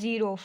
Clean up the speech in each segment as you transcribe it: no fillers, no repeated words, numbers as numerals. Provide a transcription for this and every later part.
0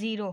0۔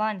1۔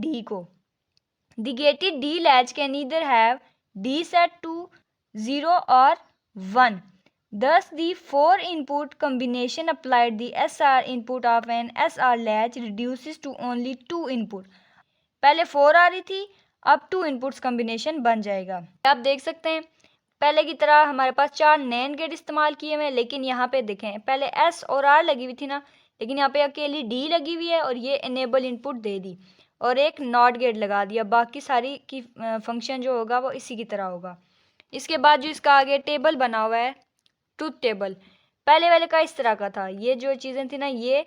D को। The gated D latch can either have D set to 0 or 1. Thus, the 4-input combination applied the SR input of an SR latch reduces to only 2 input. पहले 4 आ रही थी, अब 2 inputs combination बन जाएगा। आप देख सकते हैं पहले की तरह हमारे पास 4 नैन गेट इस्तेमाल किए हुए, लेकिन यहाँ पे देखें पहले S और R लगी हुई थी ना, लेकिन यहाँ पे अकेली D लगी हुई है और ये इनेबल इनपुट दे दी और एक नॉट गेट लगा दिया। बाकी सारी की फंक्शन जो होगा वो इसी की तरह होगा। इसके बाद जो इसका आगे टेबल बना हुआ है ट्रूथ टेबल, पहले वाले का इस तरह का था। ये जो चीज़ें थी ना ये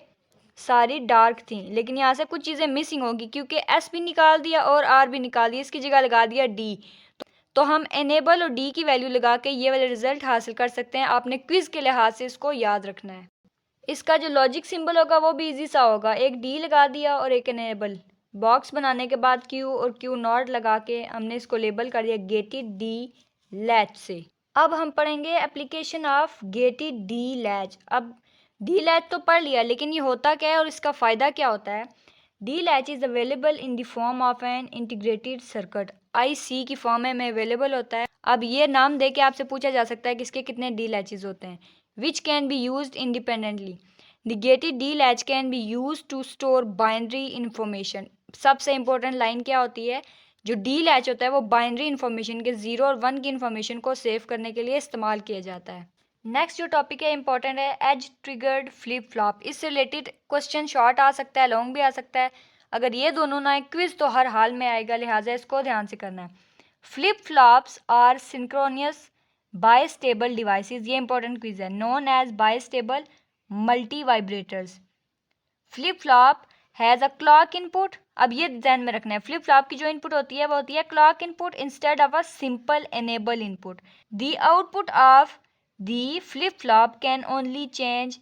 सारी डार्क थी, लेकिन यहाँ से कुछ चीज़ें मिसिंग होगी क्योंकि S भी निकाल दिया और R भी निकाल दिया, इसकी जगह लगा दिया D। तो हम एनेबल और D की वैल्यू लगा के ये वाले रिजल्ट हासिल कर सकते हैं। आपने क्विज़ के लिहाज से इसको याद रखना है। इसका जो लॉजिक सिंबल होगा वो भी इजी सा होगा, एक D लगा दिया और एक एनेबल। बॉक्स बनाने के बाद Q और Q नॉट लगा के हमने इसको लेबल कर दिया गेटेड D लैच से। अब हम पढ़ेंगे application of gated D latch. अब D लैच तो पढ़ लिया, लेकिन ये होता क्या है और इसका फ़ायदा क्या होता है। D latch is available in the form of an integrated circuit, IC की फॉर्म में अवेलेबल होता है। अब ये नाम दे के आपसे पूछा जा सकता है कि इसके कितने D लैचेस होते हैं। Which can be used independently. The gated D latch can be used to store binary information. सबसे इंपॉर्टेंट लाइन क्या होती है, जो D लैच होता है वो बाइनरी इंफॉर्मेशन के 0 और 1 की इंफॉर्मेशन को सेव करने के लिए इस्तेमाल किया जाता है। नेक्स्ट जो टॉपिक है इंपॉर्टेंट है एज ट्रिगर्ड फ्लिप फ्लॉप। इससे रिलेटेड क्वेश्चन शॉर्ट आ सकता है, लॉन्ग भी आ सकता है। अगर ये दोनों ना आए क्विज तो हर हाल में आएगा, लिहाजा इसको ध्यान से करना है। Flip flops are synchronous bistable devices, ये इंपॉर्टेंट क्विज है, known as bistable multivibrators. Flip flop has a clock input. अब ये ध्यान में रखना है, फ्लिप फ्लॉप की जो इनपुट होती है वो होती है clock input instead of a simple enable input. The output of the flip flop can only change.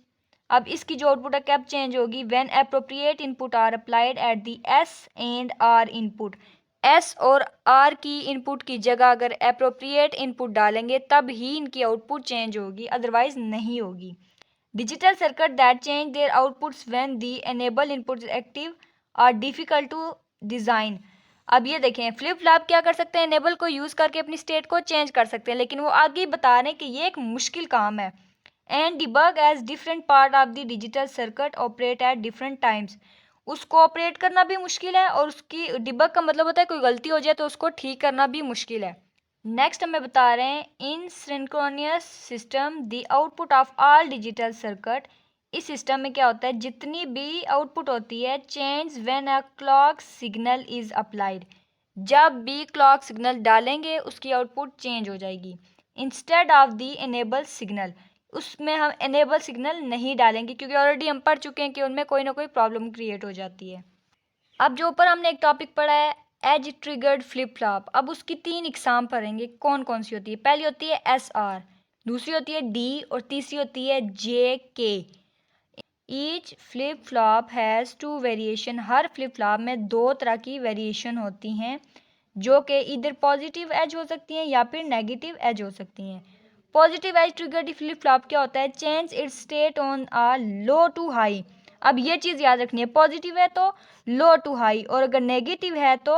अब इसकी जो आउटपुट है कब चेंज होगी, when appropriate input are applied at the S and R input. S और R की input की जगह अगर अप्रोप्रिएट इनपुट डालेंगे तब ही इनकी आउटपुट चेंज होगी, अदरवाइज नहीं होगी। Digital circuit that change their outputs when the enable input is active are difficult to design। अब ये देखें फ्लिप फ्लॉप क्या कर सकते हैं, एनेबल को यूज़ करके अपनी स्टेट को चेंज कर सकते हैं, लेकिन वो आगे बता रहे हैं कि ये एक मुश्किल काम है। And debug as different part of the digital circuit operate at different times. उसको ऑपरेट करना भी मुश्किल है और उसकी डिबग का मतलब होता है कोई गलती हो जाए तो उसको ठीक करना भी मुश्किल है। नेक्स्ट हमें बता रहे हैं in synchronous system the output of all digital circuit. इस सिस्टम में क्या होता है, जितनी भी आउटपुट होती है change when a clock signal is applied. जब भी क्लॉक सिग्नल डालेंगे उसकी आउटपुट चेंज हो जाएगी। Instead of the enable signal, उसमें हम इनेबल सिग्नल नहीं डालेंगे क्योंकि ऑलरेडी हम पढ़ चुके हैं कि उनमें कोई ना कोई प्रॉब्लम क्रिएट हो जाती है। अब जो ऊपर हमने एक टॉपिक पढ़ा है एज ट्रिगर्ड फ्लिप फ्लॉप, अब उसकी 3 इकसाम पढ़ेंगे कौन कौन सी होती है। पहली होती है SR, दूसरी होती है D और तीसरी होती है JK। Each flip flop has 2 variation. Her flip flop में 2 तरह की वेरिएशन होती हैं जो कि इधर पॉजिटिव एज हो सकती हैं या फिर नेगेटिव एज हो सकती हैं। Positive edge triggered flip flop क्या होता है, change its state on a low to high. अब ये चीज़ याद रखनी है, पॉजिटिव है तो लो टू हाई और अगर नेगेटिव है तो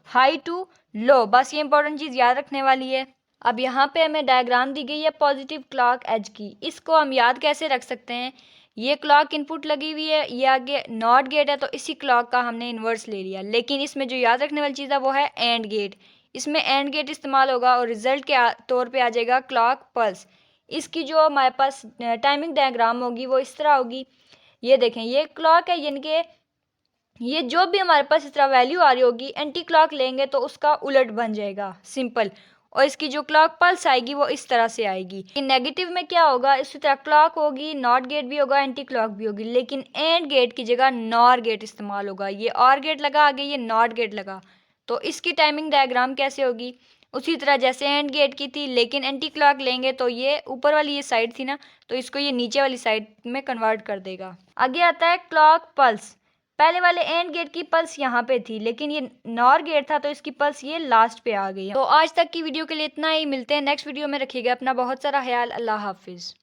हाई टू लो। बस ये इंपॉर्टेंट चीज़ याद रखने वाली है। अब यहाँ पे हमें डायग्राम दी गई है पॉजिटिव क्लॉक एज की, इसको हम याद कैसे रख सकते हैं। ये क्लॉक इनपुट लगी हुई है, ये आगे नॉट गेट है तो इसी क्लॉक का हमने इन्वर्स ले लिया, लेकिन इसमें जो याद रखने वाली चीज़ है वो है एंड गेट। इसमें एंड गेट इस्तेमाल होगा और रिजल्ट के तौर पे आ जाएगा क्लॉक पल्स। इसकी जो हमारे पास टाइमिंग डायग्राम होगी वो इस तरह होगी। ये देखें ये क्लॉक है, यानी कि ये जो भी हमारे पास इस तरह वैल्यू आ रही होगी एंटी क्लॉक लेंगे तो उसका उलट बन जाएगा सिंपल, और इसकी जो क्लॉक पल्स आएगी वो इस तरह से आएगी। नेगेटिव में क्या होगा, इसी तरह क्लॉक होगी, नॉट गेट भी होगा, एंटी क्लॉक भी होगी, लेकिन एंड गेट की जगह नॉर गेट इस्तेमाल होगा। ये और गेट लगा आगे, ये नॉट गेट लगा, तो इसकी टाइमिंग डायग्राम कैसे होगी, उसी तरह जैसे एंड गेट की थी, लेकिन एंटी क्लॉक लेंगे तो ये ऊपर वाली ये साइड थी ना, तो इसको ये नीचे वाली साइड में कन्वर्ट कर देगा। आगे आता है क्लॉक पल्स। पहले वाले एंड गेट की पल्स यहाँ पे थी, लेकिन ये नॉर गेट था तो इसकी पल्स ये लास्ट पे आ गई। तो आज तक की वीडियो के लिए इतना ही, मिलते हैं नेक्स्ट वीडियो में। रखिएगा अपना बहुत सारा ख्याल। अल्लाह हाफिज़।